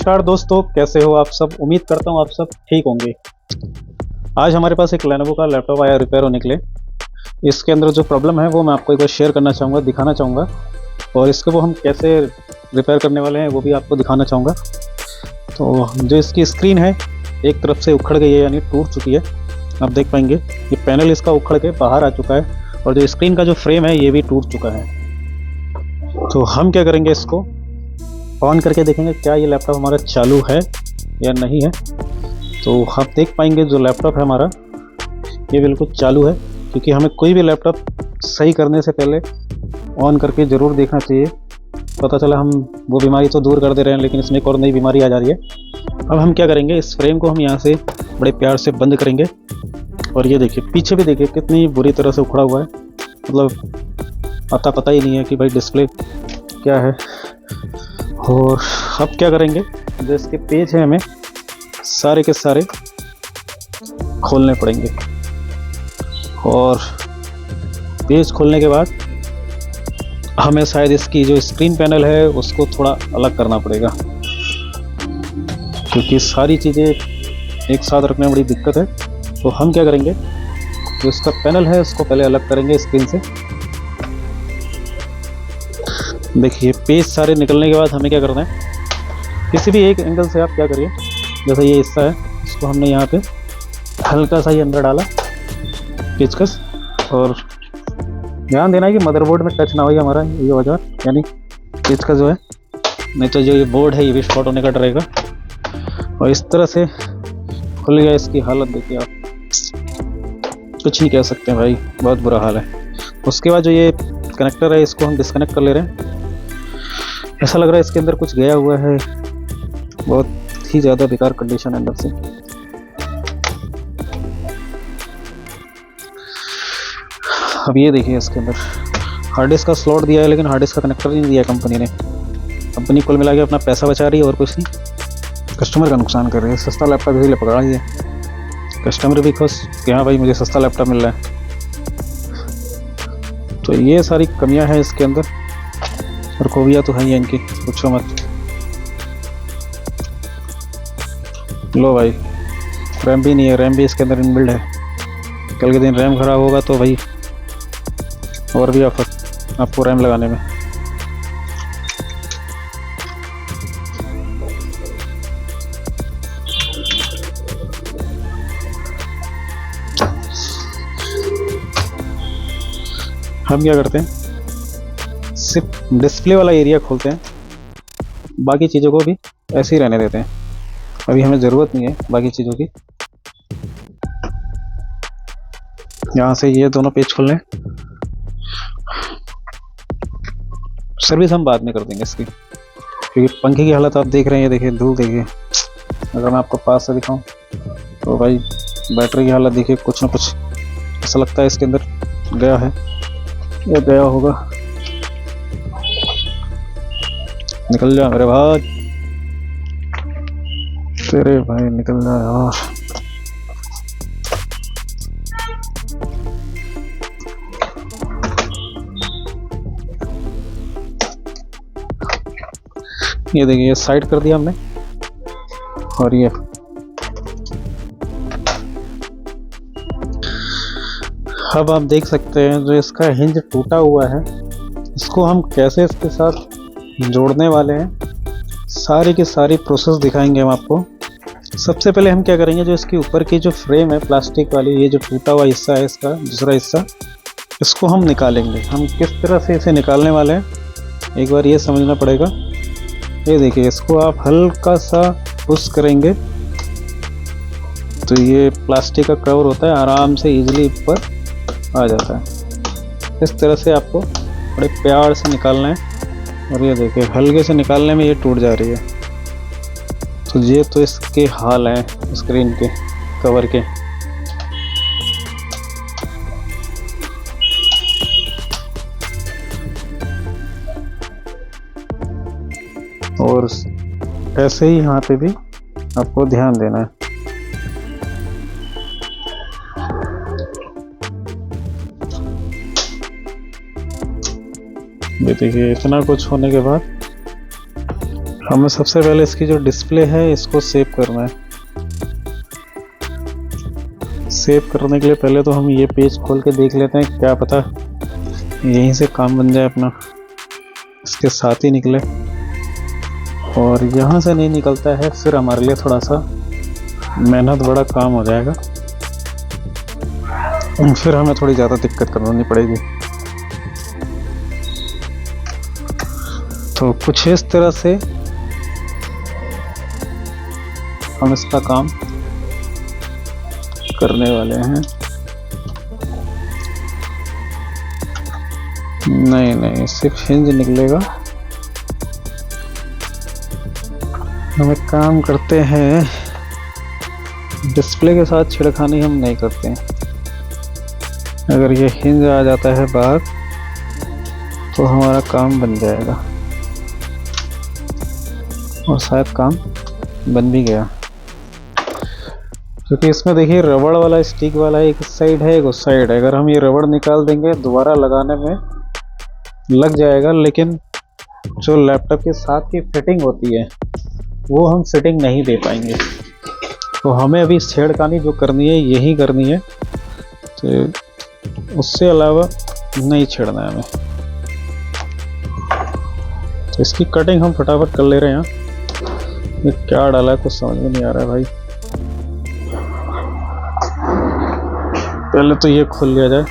नमस्कार दोस्तों, कैसे हो आप सब। उम्मीद करता हूँ आप सब ठीक होंगे। आज हमारे पास एक लेनोवो का लैपटॉप आया रिपेयर होने के लिए। इसके अंदर जो प्रॉब्लम है वो मैं आपको एक बार शेयर करना चाहूँगा, दिखाना चाहूँगा, और इसको वो हम कैसे रिपेयर करने वाले हैं वो भी आपको दिखाना चाहूँगा। तो जो इसकी स्क्रीन है एक तरफ से उखड़ गई है, यानी टूट चुकी है। आप देख पाएंगे ये पैनल इसका उखड़ के बाहर आ चुका है, और जो स्क्रीन का जो फ्रेम है ये भी टूट चुका है। तो हम क्या करेंगे, इसको ऑन करके देखेंगे क्या ये लैपटॉप हमारा चालू है या नहीं है। तो आप देख पाएंगे जो लैपटॉप है हमारा ये बिल्कुल चालू है, क्योंकि हमें कोई भी लैपटॉप सही करने से पहले ऑन करके ज़रूर देखना चाहिए। पता चला हम वो बीमारी तो दूर कर दे रहे हैं, लेकिन इसमें एक और नई बीमारी आ जा रही है। अब हम क्या करेंगे, इस फ्रेम को हम यहाँ से बड़े प्यार से बंद करेंगे। और ये देखिए पीछे भी देखिए कितनी बुरी तरह से उखड़ा हुआ है, मतलब आता पता ही नहीं है कि भाई डिस्प्ले क्या है। और अब क्या करेंगे, जो इसके पेज हैं हमें सारे के सारे खोलने पड़ेंगे, और पेज खोलने के बाद हमें शायद इसकी जो स्क्रीन पैनल है उसको थोड़ा अलग करना पड़ेगा, क्योंकि सारी चीज़ें एक साथ रखने में बड़ी दिक्कत है। तो हम क्या करेंगे, जो इसका पैनल है उसको पहले अलग करेंगे स्क्रीन से। देखिए पेज सारे निकलने के बाद हमें क्या करना है, किसी भी एक एंगल से आप क्या करिए, जैसे ये हिस्सा है इसको हमने यहाँ पे हल्का सा ही अंदर डाला पेचकस, और ध्यान देना है कि मदरबोर्ड में टच ना हो हमारा ये औजार, यानी पेचकस जो है, नहीं तो जो ये बोर्ड है ये भी शॉर्ट होने का डर रहेगा। और इस तरह से खुल गया। इसकी हालत देखिए आप, कुछ नहीं कह सकते भाई, बहुत बुरा हाल है। उसके बाद जो ये कनेक्टर है इसको हम डिस्कनेक्ट कर ले रहे हैं। ऐसा लग रहा है इसके अंदर कुछ गया हुआ है, बहुत ही ज़्यादा बेकार कंडीशन है अंदर से। अब ये देखिए इसके अंदर हार्ड डिस्क का स्लॉट दिया है, लेकिन हार्ड डिस्क का कनेक्टर नहीं दिया कंपनी ने। कंपनी कुल मिला के अपना पैसा बचा रही है और कुछ नहीं, कस्टमर का नुकसान कर रही है। सस्ता लैपटॉप इसीलिए पकड़ा ही है, कस्टमर भी खुश कि हाँ भाई मुझे सस्ता लैपटॉप मिल रहा है। तो ये सारी कमियां हैं इसके अंदर, और खूबियाँ तो हैं इनकी, पूछो मत। लो भाई रैम भी नहीं है, रैम भी इसके अंदर इनबिल्ड है। कल के दिन रैम ख़राब होगा तो भाई और भी आफत आपको रैम लगाने में। हम क्या करते हैं, सिर्फ डिस्प्ले वाला एरिया खोलते हैं, बाकी चीज़ों को भी ऐसे ही रहने देते हैं। अभी हमें ज़रूरत नहीं है बाकी चीज़ों की। यहाँ से ये दोनों पेज खोल लें। सर्विस हम बाद में कर देंगे इसकी, क्योंकि पंखे की हालत आप देख रहे हैं, ये देखिए धूल देखिए। अगर मैं आपको पास से दिखाऊं तो भाई बैटरी की हालत देखिए, कुछ ना कुछ ऐसा लगता है इसके अंदर गया है या गया होगा। निकल जा मेरे भाई, तेरे भाई निकल जा यार। ये देखिए साइड कर दिया हमने, और ये अब आप देख सकते हैं जो इसका हिंज टूटा हुआ है, इसको हम कैसे इसके साथ जोड़ने वाले हैं, सारी की सारी प्रोसेस दिखाएंगे हम आपको। सबसे पहले हम क्या करेंगे, जो इसके ऊपर की जो फ्रेम है प्लास्टिक वाली, ये जो टूटा हुआ हिस्सा है इसका दूसरा हिस्सा, इसको हम निकालेंगे। हम किस तरह से इसे निकालने वाले हैं एक बार ये समझना पड़ेगा। ये देखिए इसको आप हल्का सा पुश करेंगे तो ये प्लास्टिक का कवर होता है, आराम से इजीली ऊपर आ जाता है। इस तरह से आपको बड़े प्यार से निकालना है, और ये देखिए हल्के से निकालने में ये टूट जा रही है। तो ये तो इसके हाल हैं स्क्रीन के कवर के। और ऐसे ही यहाँ पे भी आपको ध्यान देना है। ये देखिए इतना कुछ होने के बाद हमें सबसे पहले इसकी जो डिस्प्ले है इसको सेव करना है। सेव करने के लिए पहले तो हम ये पेज खोल के देख लेते हैं, क्या पता यहीं से काम बन जाए अपना, इसके साथ ही निकले। और यहाँ से नहीं निकलता है फिर हमारे लिए थोड़ा सा मेहनत बड़ा काम हो जाएगा, फिर हमें थोड़ी ज़्यादा दिक्कत करनी पड़ेगी। तो कुछ इस तरह से हम इसका काम करने वाले हैं। नहीं, सिर्फ हिंज निकलेगा। हम एक काम करते हैं, डिस्प्ले के साथ छेड़खानी हम नहीं करते हैं। अगर ये हिंज आ जाता है बाहर तो हमारा काम बन जाएगा, और शायद काम बन भी गया। क्योंकि इसमें देखिए रबड़ वाला स्टिक वाला एक साइड है, एक उस साइड है। अगर हम ये रबड़ निकाल देंगे दोबारा लगाने में लग जाएगा, लेकिन जो लैपटॉप के साथ की फिटिंग होती है वो हम फिटिंग नहीं दे पाएंगे। तो हमें अभी छेड़खानी जो करनी है यही करनी है, तो उससे अलावा नहीं छेड़ना है हमें। तो इसकी कटिंग हम फटाफट कर ले रहे हैं। ये क्या डाला है कुछ समझ में नहीं आ रहा है भाई। पहले तो ये खोल लिया जाए।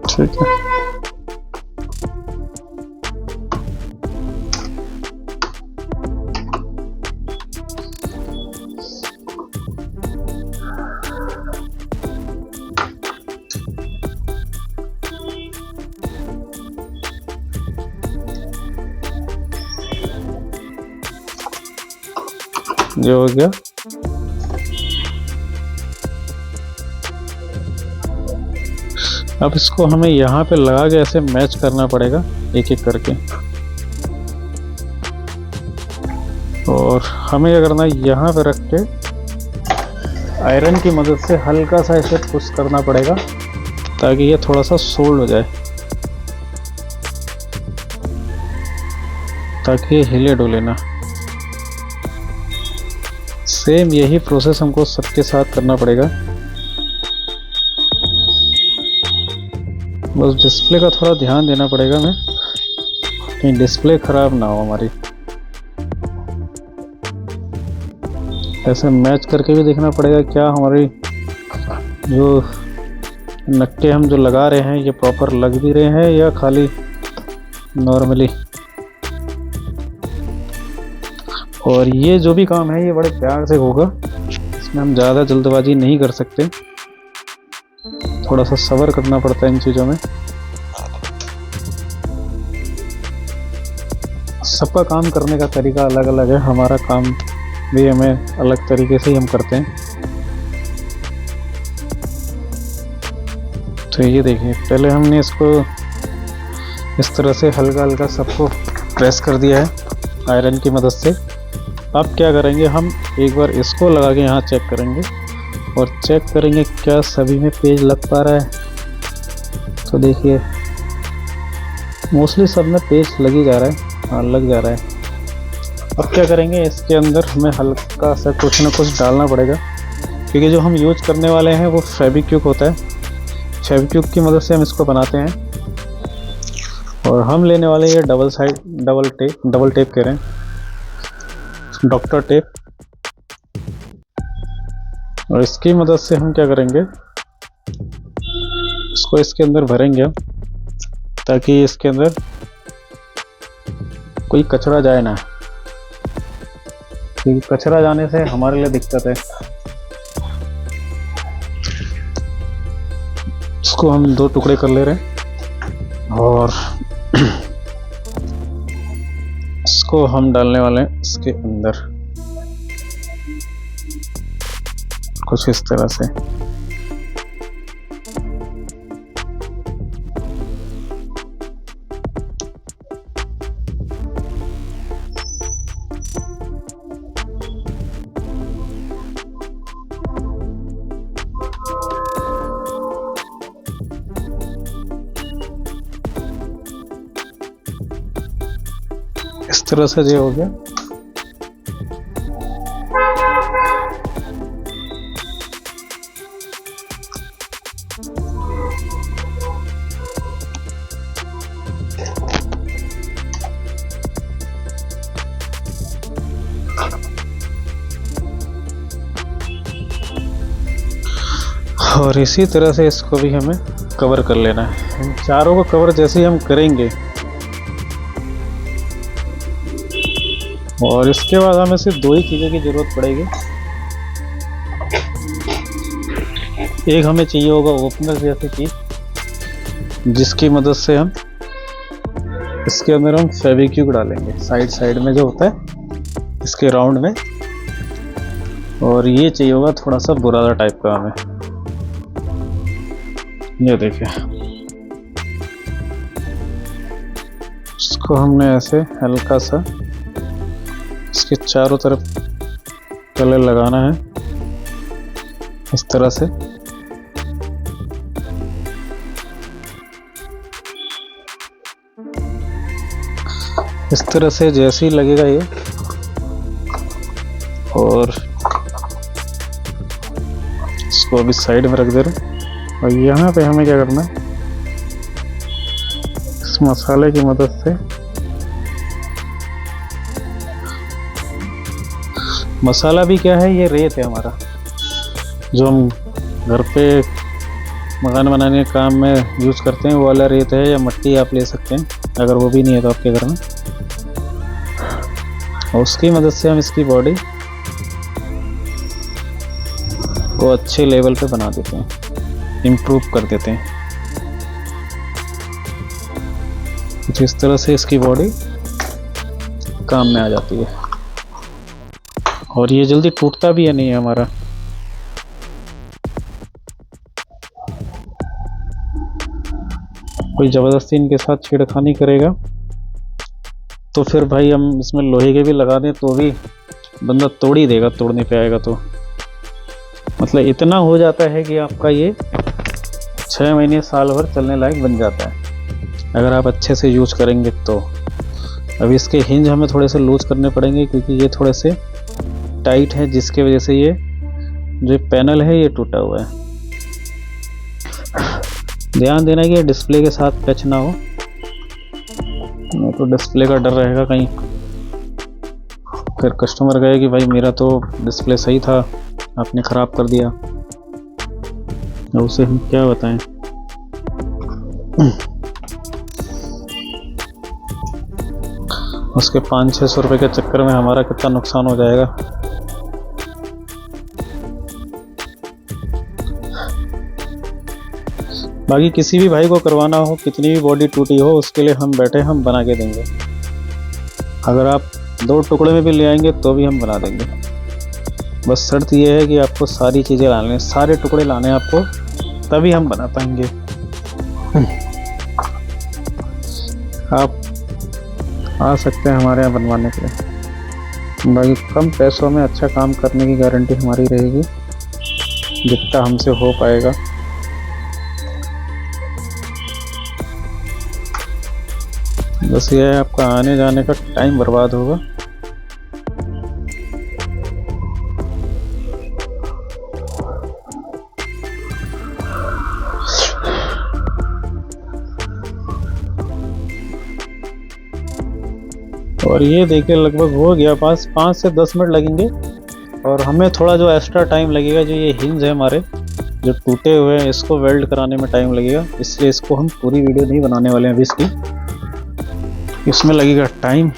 ठीक है, ये हो गया। अब इसको हमें यहाँ पे लगा के ऐसे मैच करना पड़ेगा एक एक करके। और हमें क्या करना है, यहाँ पे रख के आयरन की मदद से हल्का सा ऐसे पुश करना पड़ेगा ताकि ये थोड़ा सा सोल्ड हो जाए, ताकि ये हिले डुले ना। सेम यही प्रोसेस हमको सबके साथ करना पड़ेगा। बस डिस्प्ले का थोड़ा ध्यान देना पड़ेगा हमें, कहीं डिस्प्ले खराब ना हो हमारी। ऐसे मैच करके भी देखना पड़ेगा क्या हमारी जो नक्के हम जो लगा रहे हैं ये प्रॉपर लग भी रहे हैं या खाली नॉर्मली। और ये जो भी काम है ये बड़े प्यार से होगा, इसमें हम ज़्यादा जल्दबाजी नहीं कर सकते, थोड़ा सा सब्र करना पड़ता है इन चीज़ों में। सबका काम करने का तरीका अलग अलग है, हमारा काम भी हमें अलग तरीके से ही हम करते हैं। तो ये देखिए, पहले हमने इसको इस तरह से हल्का हल्का सबको प्रेस कर दिया है आयरन की मदद से। अब क्या करेंगे, हम एक बार इसको लगा के यहाँ चेक करेंगे और चेक करेंगे क्या सभी में पेज लग पा रहा है। तो देखिए मोस्टली सब में पेज लग ही जा रहा है, हाँ लग जा रहा है। अब क्या करेंगे, इसके अंदर हमें हल्का सा कुछ ना कुछ डालना पड़ेगा, क्योंकि जो हम यूज करने वाले हैं वो फेविक्विक होता है। फेविक्विक की मदद से हम इसको बनाते हैं। और हम लेने वाले ये डबल टेप कह रहे हैं, डॉक्टर टेप। और इसकी मदद से हम क्या करेंगे, इसको इसके अंदर भरेंगे हम, ताकि इसके अंदर कोई कचरा जाए ना, क्योंकि कचरा जाने से हमारे लिए दिक्कत है। इसको हम 2 टुकड़े कर ले रहे हैं और इसको हम डालने वाले हैं इसके अंदर कुछ इस तरह से। तरह से ये हो गया। और इसी तरह से इसको भी हमें कवर कर लेना है। इन चारों को कवर जैसे ही हम करेंगे और इसके बाद हमें सिर्फ दो ही चीज़ों की ज़रूरत पड़ेगी। एक हमें चाहिए होगा ओपनर जैसी चीज़, जिसकी मदद से हम इसके अंदर हम फेविक्विक डालेंगे साइड साइड में जो होता है इसके राउंड में। और ये चाहिए होगा थोड़ा सा बुरादा टाइप का हमें। ये देखिए, इसको हमने ऐसे हल्का सा इसके चारों तरफ कलर लगाना है इस तरह से। इस तरह से जैसे ही लगेगा ये, और इसको अभी साइड में रख दे रहा हूँ। और यहाँ पे हमें क्या करना है, इस मसाले की मदद से मसाला भी क्या है, ये रेत है हमारा जो हम घर पे मकान बनाने के काम में यूज़ करते हैं, वो वाला रेत है, या मट्टी आप ले सकते हैं अगर वो भी नहीं है तो आपके घर में। और उसकी मदद से हम इसकी बॉडी को अच्छे लेवल पे बना देते हैं, इम्प्रूव कर देते हैं। तो इस तरह से इसकी बॉडी काम में आ जाती है और ये जल्दी टूटता भी है नहीं है हमारा। कोई ज़बरदस्ती इनके साथ छेड़खानी करेगा तो फिर भाई हम इसमें लोहे के भी लगा दें तो भी बंदा तोड़ ही देगा, तोड़ने पे आएगा तो। मतलब इतना हो जाता है कि आपका ये 6 महीने साल भर चलने लायक बन जाता है अगर आप अच्छे से यूज करेंगे तो। अभी इसके हिंज हमें थोड़े से लूज करने पड़ेंगे क्योंकि ये थोड़े से टाइट है, जिसके वजह से ये जो पैनल है ये टूटा हुआ है। ध्यान देना कि ये डिस्प्ले के साथ टच ना हो, नहीं तो डिस्प्ले का डर रहेगा कहीं फिर कस्टमर कहे कि भाई मेरा तो डिस्प्ले सही था, आपने ख़राब कर दिया। तो उसे हम क्या बताएं। उसके 500-600 रुपये के चक्कर में हमारा कितना नुकसान हो जाएगा। बाकी किसी भी भाई को करवाना हो, कितनी भी बॉडी टूटी हो, उसके लिए हम बैठे, हम बना के देंगे। अगर आप 2 टुकड़े में भी ले आएंगे तो भी हम बना देंगे। बस शर्त यह है कि आपको सारी चीज़ें लाने हैं, सारे टुकड़े लाने हैं आपको, तभी हम बना पाएंगे। आप आ सकते हैं हमारे यहाँ बनवाने के लिए। बाकी कम पैसों में अच्छा काम करने की गारंटी हमारी रहेगी, जितना हमसे हो पाएगा। बस ये है, आपका आने जाने का टाइम बर्बाद होगा। और ये देखिए लगभग हो गया, 5 से 10 मिनट लगेंगे। और हमें थोड़ा जो एक्स्ट्रा टाइम लगेगा, जो ये हिंज है हमारे जो टूटे हुए हैं, इसको वेल्ड कराने में टाइम लगेगा, इसलिए इसको हम पूरी वीडियो नहीं बनाने वाले हैं अभी इसकी, इसमें लगेगा टाइम।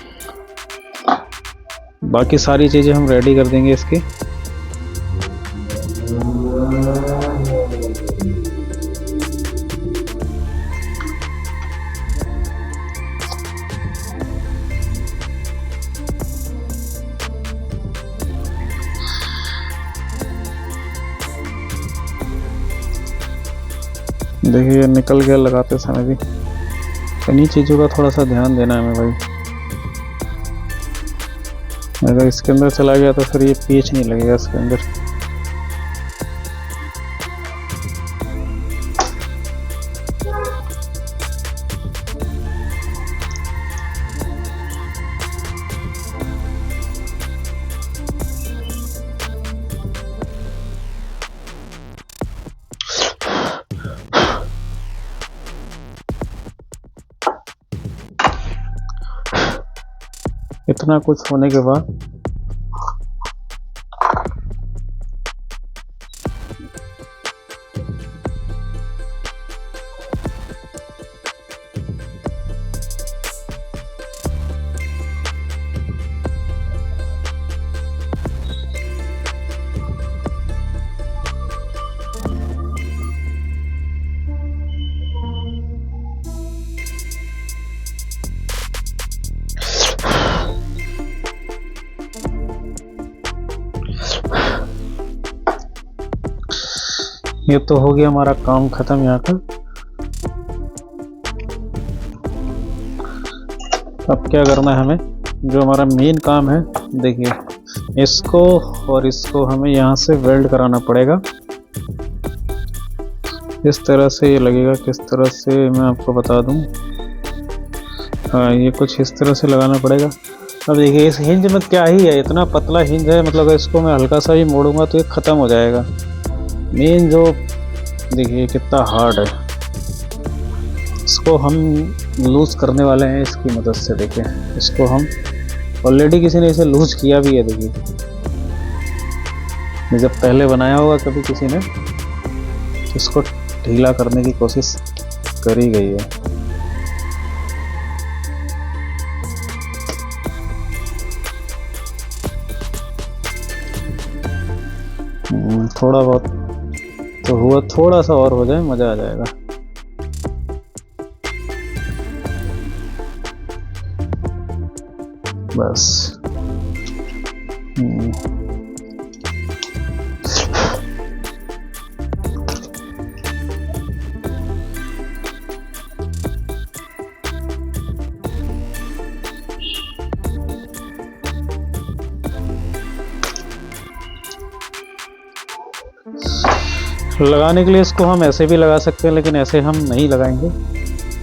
बाकी सारी चीज़ें हम रेडी कर देंगे इसकी। देखिए निकल गया लगाते समय भी। इन्हीं चीज़ों का थोड़ा सा ध्यान देना है हमें भाई। अगर इसके अंदर चला गया तो फिर ये पेच नहीं लगेगा इसके अंदर। इतना कुछ होने के बाद ये तो हो गया हमारा काम खत्म यहाँ का। अब क्या करना है हमें, जो हमारा मेन काम है, देखिए इसको और इसको हमें यहाँ से वेल्ड कराना पड़ेगा। इस तरह से ये लगेगा, किस तरह से मैं आपको बता दूँ। हाँ, ये कुछ इस तरह से लगाना पड़ेगा। अब देखिए इस हिंज में क्या ही है, इतना पतला हिंज है, मतलब इसको मैं हल्का सा ही मोड़ूंगा तो ये ख़त्म हो जाएगा। मेन जो देखिए कितना हार्ड है, इसको हम लूज करने वाले हैं इसकी मदद से। देखिए इसको हम ऑलरेडी किसी ने इसे लूज किया भी है। देखिए जब पहले बनाया होगा कभी किसी ने, तो इसको ढीला करने की कोशिश करी गई है। थोड़ा बहुत तो हुआ, थोड़ा सा और हो जाए मज़ा आ जाएगा। बस लगाने के लिए इसको हम ऐसे भी लगा सकते हैं, लेकिन ऐसे हम नहीं लगाएंगे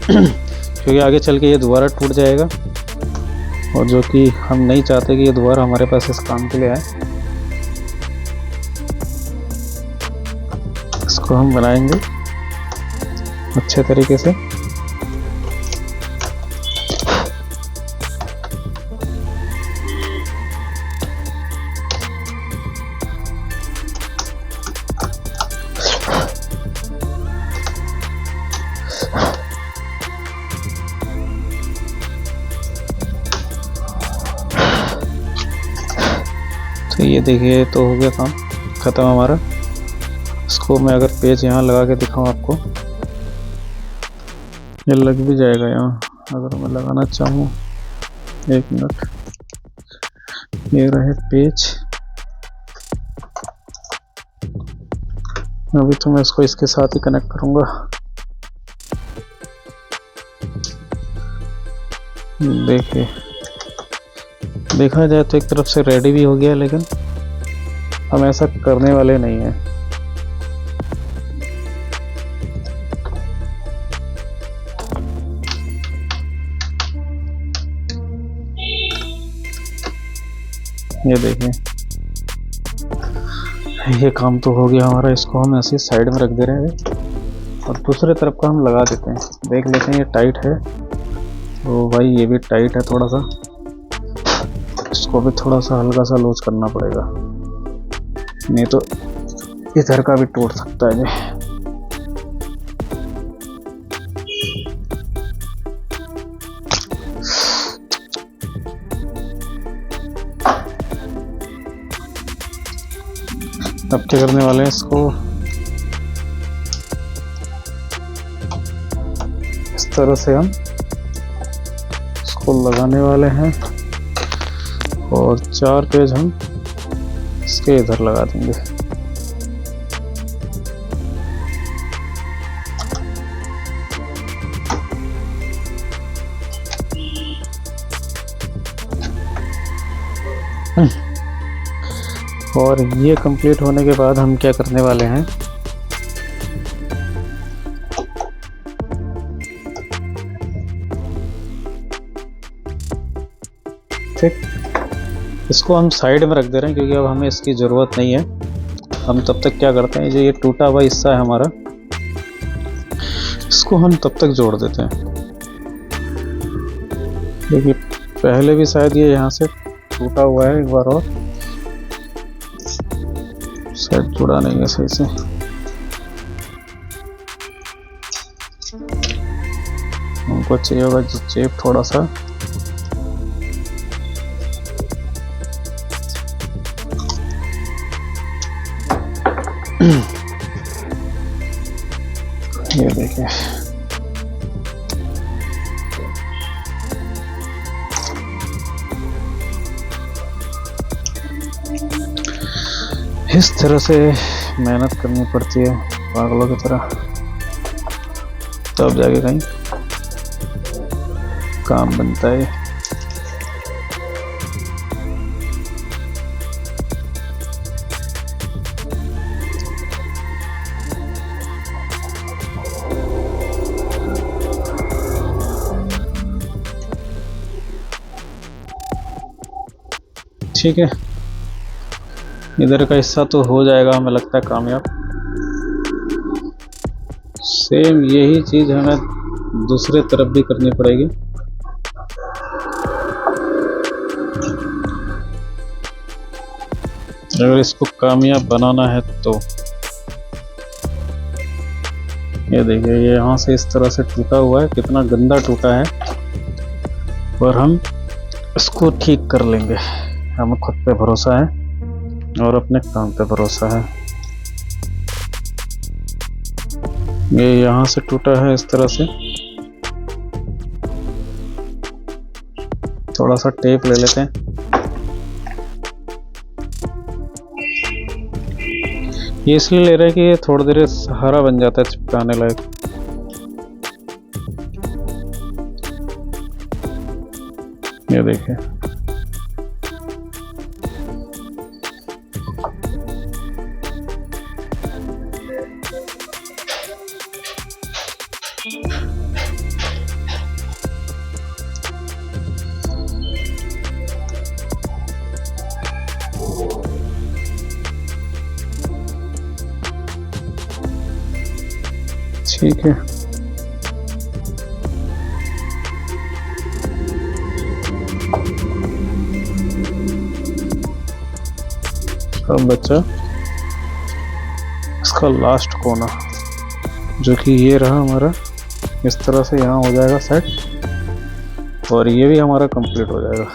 क्योंकि आगे चल के ये दोबारा टूट जाएगा, और जो कि हम नहीं चाहते कि ये दोबारा हमारे पास इस काम के लिए आए। इसको हम बनाएंगे अच्छे तरीके से। तो ये देखिए तो हो गया काम ख़त्म हमारा। इसको मैं अगर पेज यहाँ लगा के दिखाऊँ आपको, ये लग भी जाएगा यहाँ अगर मैं लगाना चाहूँ। एक मिनट, ये रहे पेज। अभी तो मैं इसको इसके साथ ही कनेक्ट करूँगा। देखिए देखा जाए तो एक तरफ से रेडी भी हो गया, लेकिन हम ऐसा करने वाले नहीं हैं। ये देखिए ये काम तो हो गया हमारा। इसको हम ऐसे साइड में रख दे रहे हैं और दूसरे तरफ का हम लगा देते हैं। देख लेते हैं ये टाइट है तो भाई ये भी टाइट है थोड़ा सा, इसको भी थोड़ा सा हल्का सा लूज करना पड़ेगा, नहीं तो इधर का भी टूट सकता है। अब क्या करने वाले हैं, इसको इस तरह से हम इसको लगाने वाले हैं और 4 पेज हम इसके इधर लगा देंगे। और ये कंप्लीट होने के बाद हम क्या करने वाले हैं, ठीक, इसको हम साइड में रख दे रहे हैं क्योंकि अब हमें इसकी ज़रूरत नहीं है। हम तब तक क्या करते हैं, जो ये टूटा हुआ हिस्सा है हमारा, इसको हम तब तक जोड़ देते हैं। देखिए पहले भी शायद ये यहाँ से टूटा हुआ है एक बार, और शायद जुड़ा नहीं है सही से। हमको चाहिए होगा चेप थोड़ा सा। ये देखिए, इस तरह से मेहनत करनी पड़ती है पागलों की तरह, तब जाके कहीं काम बनता है। ठीक है, इधर का हिस्सा तो हो जाएगा हमें लगता है कामयाब। सेम यही चीज हमें दूसरे तरफ भी करनी पड़ेगी। अगर इसको कामयाब बनाना है तो ये देखिए, ये यहाँ से इस तरह से टूटा हुआ है, कितना गंदा टूटा है, और हम इसको ठीक कर लेंगे। हमें खुद पे भरोसा है और अपने काम पे भरोसा है। ये यहाँ से टूटा है इस तरह से, थोड़ा सा टेप ले लेते हैं। ये इसलिए ले रहे हैं कि ये थोड़ी देर सहारा बन जाता है चिपकाने लायक। ये देखिए, ठीक है। अब बच्चा इसका लास्ट कोना, जो कि ये रहा हमारा, इस तरह से यहाँ हो जाएगा सेट, और ये भी हमारा कंप्लीट हो जाएगा।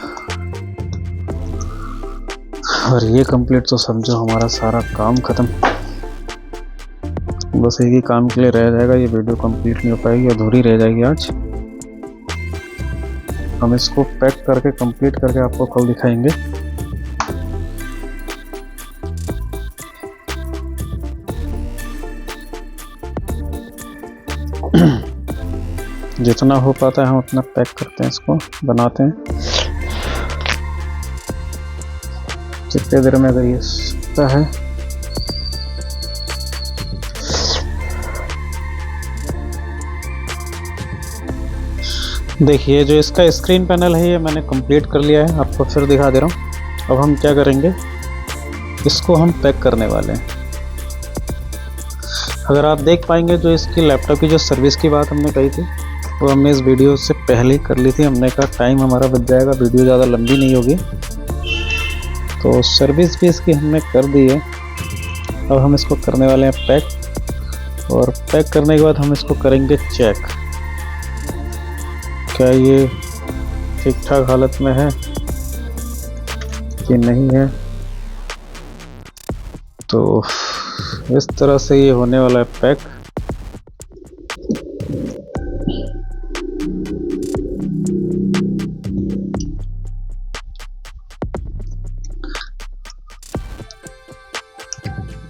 और ये कंप्लीट तो समझो हमारा सारा काम खत्म। बस एक ही काम के लिए रह जाएगा, ये वीडियो कंप्लीट नहीं हो पाएगी, अधूरी रह जाएगी आज। हम इसको पैक करके कंप्लीट करके आपको कल दिखाएंगे। जितना हो पाता है हम उतना पैक करते हैं, इसको बनाते हैं। जितने देर में अगर ये सकता है, देखिए जो इसका स्क्रीन पैनल है ये मैंने कंप्लीट कर लिया है, आपको फिर दिखा दे रहा हूँ। अब हम क्या करेंगे, इसको हम पैक करने वाले हैं। अगर आप देख पाएंगे, जो इसकी लैपटॉप की जो सर्विस की बात हमने कही थी वो हमने इस वीडियो से पहले ही कर ली थी। हमने कहा टाइम हमारा बच जाएगा, वीडियो ज़्यादा लंबी नहीं होगी, तो सर्विस भी इसकी हमने कर दी है। अब हम इसको करने वाले हैं पैक, और पैक करने के बाद हम इसको करेंगे चेक, क्या ये ठीक ठाक हालत में है कि नहीं है। तो इस तरह से ये होने वाला है पैक।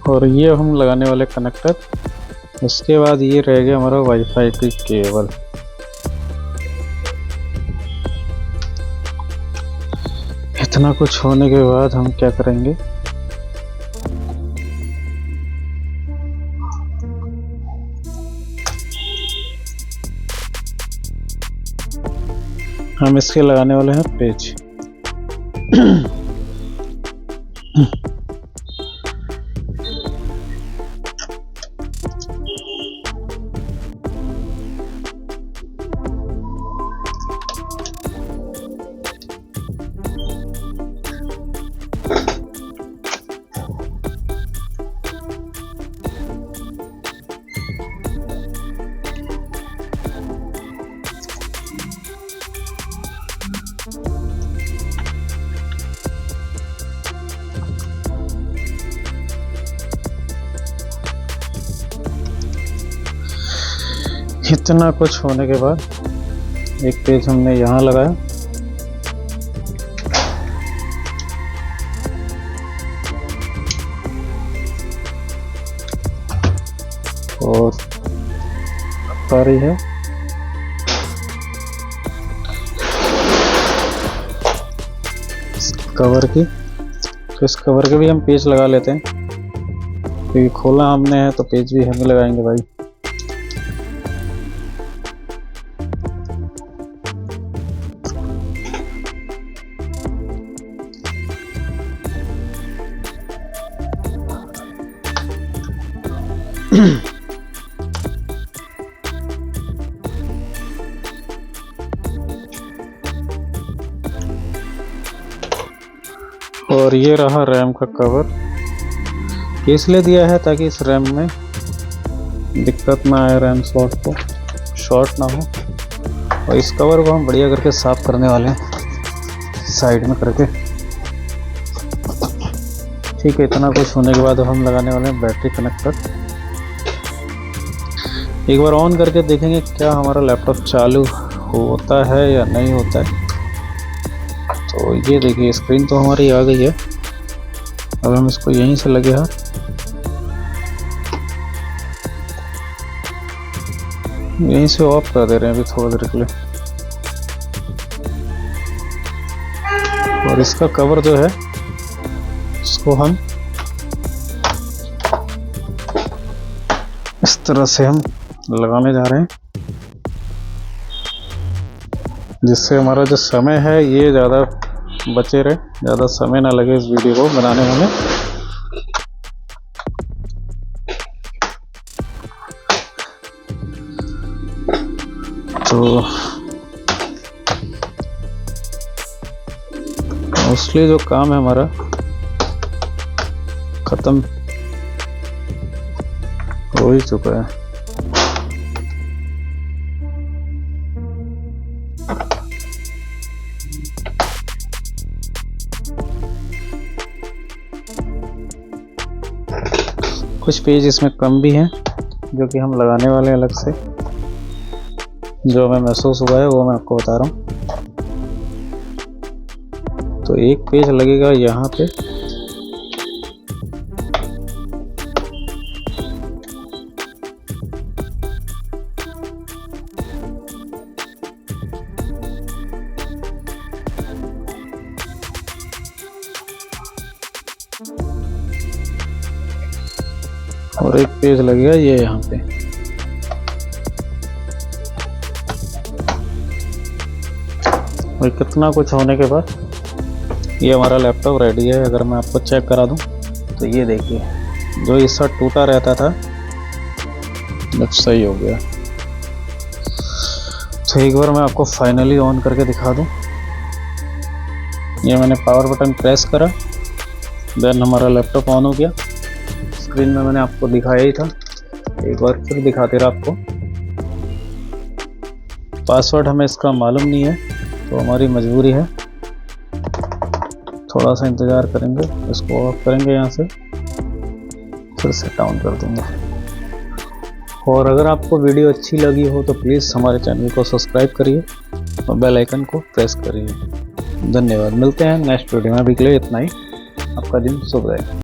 और ये हम लगाने वाले कनेक्टर, उसके बाद ये रह गया हमारा वाईफाई की केबल। इतना कुछ होने के बाद हम क्या करेंगे, हम इसके लगाने वाले हैं पेज। इतना कुछ होने के बाद एक पेज हमने यहाँ लगाया, और आ रही है इस कवर की। तो इस कवर के भी हम पेज लगा लेते हैं, क्योंकि खोलना हमने है तो पेज भी हमें लगाएंगे भाई। और ये रहा रैम का कवर। इसलिए दिया है ताकि इस रैम में दिक्कत ना आए, रैम स्लॉट को शॉर्ट ना हो। और इस कवर को हम बढ़िया करके साफ करने वाले हैं साइड में करके। ठीक है, इतना कुछ होने के बाद हम लगाने वाले हैं बैटरी कनेक्टर। एक बार ऑन करके देखेंगे क्या हमारा लैपटॉप चालू होता है या नहीं होता है। तो ये देखिए स्क्रीन तो हमारी आ गई है। अब हम इसको यहीं से लगे हाथ यहीं से ऑफ कर दे रहे हैं अभी थोड़ी देर के लिए। और इसका कवर जो है इसको हम इस तरह से हम लगाने जा रहे हैं, जिससे हमारा जो समय है ये ज़्यादा बचे रहे, ज़्यादा समय ना लगे इस वीडियो को बनाने में। तो मोस्टली जो काम है हमारा खत्म हो ही चुका है। कुछ पेज इसमें कम भी हैं जो कि हम लगाने वाले हैं अलग से। जो हमें महसूस हुआ है वो मैं आपको बता रहा हूँ। तो एक पेज लगेगा यहाँ पे, और एक पेज लगेगा ये यहाँ पे। और कितना कुछ होने के बाद ये हमारा लैपटॉप रेडी है। अगर मैं आपको चेक करा दूं तो ये देखिए, जो हिस्सा टूटा रहता था अब सही हो गया। तो एक बार मैं आपको फाइनली ऑन करके दिखा दूं। ये मैंने पावर बटन प्रेस करा, देन हमारा लैपटॉप ऑन हो गया। स्क्रीन में मैंने आपको दिखाया ही था, एक बार फिर दिखाते रहा आपको। पासवर्ड हमें इसका मालूम नहीं है तो हमारी मजबूरी है, थोड़ा सा इंतज़ार करेंगे। इसको ऑफ करेंगे, यहाँ से फिर से डाउन कर देंगे। और अगर आपको वीडियो अच्छी लगी हो तो प्लीज़ हमारे चैनल को सब्सक्राइब करिए और बेल आइकन को प्रेस करिए। धन्यवाद, मिलते हैं नेक्स्ट वीडियो में। अभी के लिए इतना ही। आपका दिन शुभ रहे।